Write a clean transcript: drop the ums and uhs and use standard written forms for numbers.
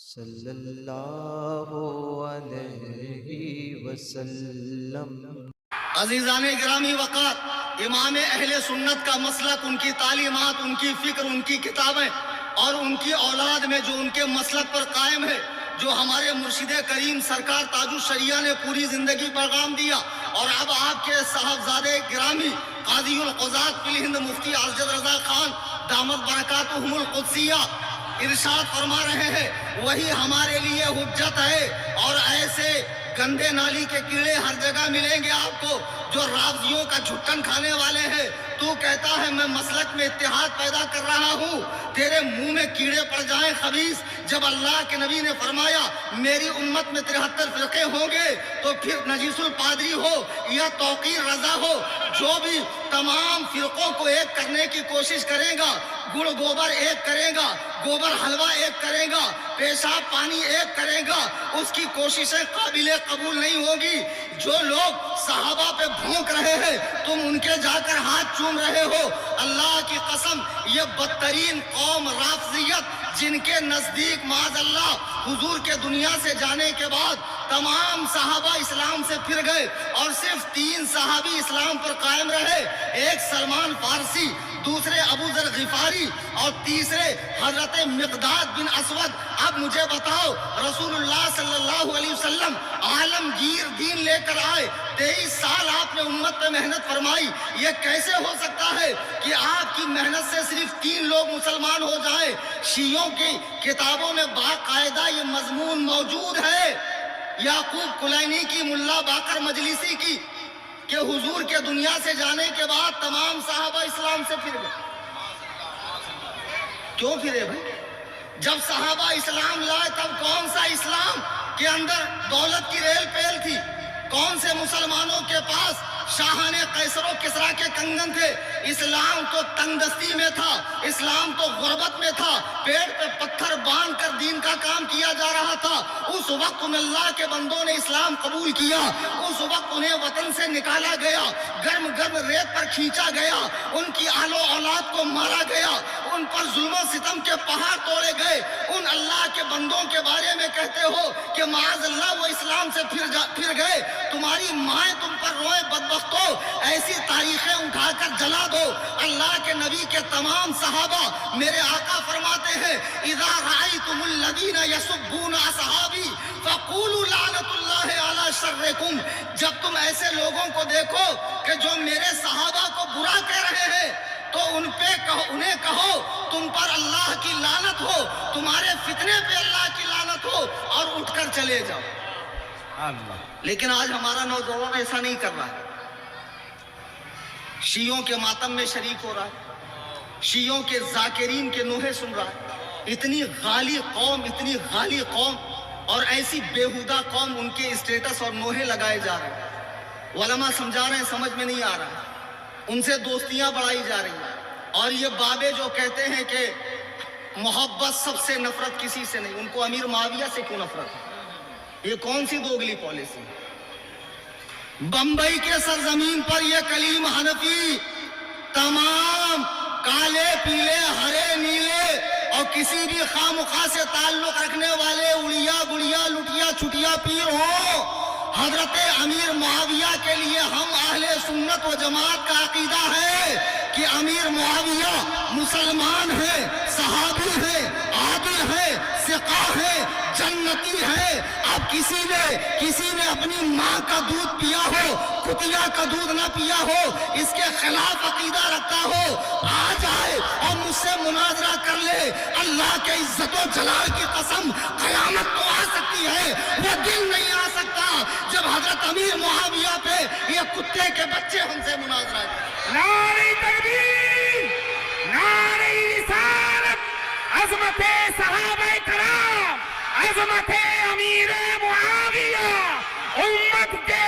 صلی اللہ علیہ وسلم۔ عزیزان گرامی وقار، امام اہل سنت کا مسلک، ان کی تعلیمات، ان کی فکر، ان کی کتابیں اور ان کی اولاد میں جو ان کے مسلک پر قائم ہے، جو ہمارے مرشد کریم سرکار تاج الشریعہ نے پوری زندگی پیغام دیا، اور اب آپ کے صاحبزادے گرامی قاضی القضات فی الہند مفتی ارشد رضا خان دامت برکاتہم القدسیہ ارشاد فرما رہے ہیں، وہی ہمارے لیے حجت ہے۔ اور ایسے گندے نالی کے کیڑے ہر جگہ ملیں گے آپ کو جو رافضیوں کا جھٹن کھانے والے ہیں۔ تو کہتا ہے میں مسلک میں اتحاد پیدا کر رہا ہوں، تیرے منہ میں کیڑے پڑ جائیں خبیث۔ جب اللہ کے نبی نے فرمایا میری امت میں 73 فرقے ہوں گے، تو پھر نجیس الپادری ہو یا توقیر رضا ہو، جو بھی تمام فرقوں کو ایک کرنے کی کوشش کرے گا، گڑ گوبر ایک کرے گا، گوبر حلوہ ایک کرے گا، پیشاب پانی ایک کرے گا، اس کی کوششیں قابل قبول نہیں ہوگی۔ جو لوگ صحابہ پہ بھونک رہے ہیں، تم ان کے جا کر ہاتھ چوم رہے ہو۔ اللہ کی قسم، یہ بدترین قوم رافضیت، جن کے نزدیک معاذ اللہ حضور کے دنیا سے جانے کے بعد تمام صحابہ اسلام سے پھر گئے اور صرف 3 صحابی اسلام پر قائم رہے، ایک سلمان فارسی، دوسرے ابو ذر غفاری اور تیسرے حضرت مقداد بن اسود۔ اب مجھے بتاؤ، رسول اللہ صلی اللہ علیہ وسلم عالمگیر دین لے کر آئے، 23 سال آپ نے امت پہ محنت فرمائی، یہ کیسے ہو سکتا ہے کہ آپ کی محنت سے صرف 3 لوگ مسلمان ہو جائیں؟ شیعوں کی کتابوں میں باقاعدہ یہ مضمون موجود ہے، یعقوب کلینی کی، ملا باقر مجلسی کی، کہ حضور کے دنیا سے جانے کے بعد تمام صحابہ اسلام سے پھر گئے۔ کیوں پھرے بھائی؟ جب صحابہ اسلام لائے تب کون سا اسلام کے اندر دولت کی ریل پیل تھی؟ کون سے مسلمانوں کے پاس شاہان قیصر و کسریٰ کے کنگن تھے؟ اسلام تو تنگ دستی میں تھا، اسلام تو غربت میں تھا، پیڑ پہ پتھر باندھ کر دین کا کام کیا جا رہا تھا۔ اس وقت ان اللہ کے بندوں نے اسلام قبول کیا، اس وقت انہیں وطن سے نکالا گیا، گرم گرم ریت پر کھینچا گیا، ان کی اہل و اولاد کو مارا گیا، ان پر ظلم و ستم کے پہاڑ توڑے گئے۔ ان اللہ کے بندوں کے بارے میں کہتے ہو کہ معاذ اللہ وہ اسلام سے پھر گئے، تمہاری مائیں تم پر روئیں بدبختو، ایسی تاریخیں اٹھا کر جلا دو۔ اللہ کے نبی کے تمام صحابہ، میرے آقا فرماتے ہیں اذا رأیتم الذین یسبون اصحابی فقولوا لعنت اللہ علی شرکم، جب تم ایسے لوگوں کو دیکھو کہ جو میرے صحابہ کو برا کہہ رہے ہیں، تو انہیں کہو تم پر اللہ کی لعنت ہو، تمہارے فتنے پہ اللہ کی لعنت ہو، اور اٹھ کر چلے جاؤ۔ لیکن آج ہمارا نوجوان ایسا نہیں کر رہا ہے، شیعوں کے ماتم میں شریک ہو رہا ہے، شیعوں کے ذاکرین کے نوحے سن رہا ہے۔ اتنی غالی قوم، اتنی غالی قوم اور ایسی بیہودہ قوم، ان کے اسٹیٹس اور نوحے لگائے جا رہے ہیں، علماء سمجھا رہے ہیں، سمجھ میں نہیں آ رہا ہے، ان سے دوستیاں بڑھائی جا رہی ہیں۔ اور یہ بابے جو کہتے ہیں کہ محبت سب سے، نفرت کسی سے نہیں، ان کو امیر معاویہ سے کیوں نفرت ہے؟ یہ کون سی دوگلی پالیسی ہے؟ بمبئی کے سرزمین پر یہ کلیم حنفی تمام کالے پیلے ہرے نیلے اور کسی بھی خواہ سے تعلق رکھنے والے اڑیا گڑیا لٹیا چھٹیا پیر ہوں، حضرت امیر معاویہ کے لیے ہم اہل سنت و جماعت کا عقیدہ ہے کہ امیر معاویہ مسلمان ہے، صحابی ہے، عادل ہے، ثقہ ہے، جنتی ہے۔ اب کسی نے اپنی ماں کا دودھ پیا ہو، کتیا کا دودھ نہ پیا ہو، اس کے خلاف عقیدہ رکھتا ہو، آ جائے اور مجھ سے مناظرہ کر لے، اللہ کے عزت و جلال کی قسم، قیامت تو آ سکتی ہے، وہ دن نہیں آ سکتا جب حضرت امیر معاویہ پہ یہ کتے کے بچے ہم سے مناظرہ کریں۔ نعرہ تکبیر، نعرہ رسالت، عظمت صحابہ کرام، عظمت امیر معاویہ، امت کے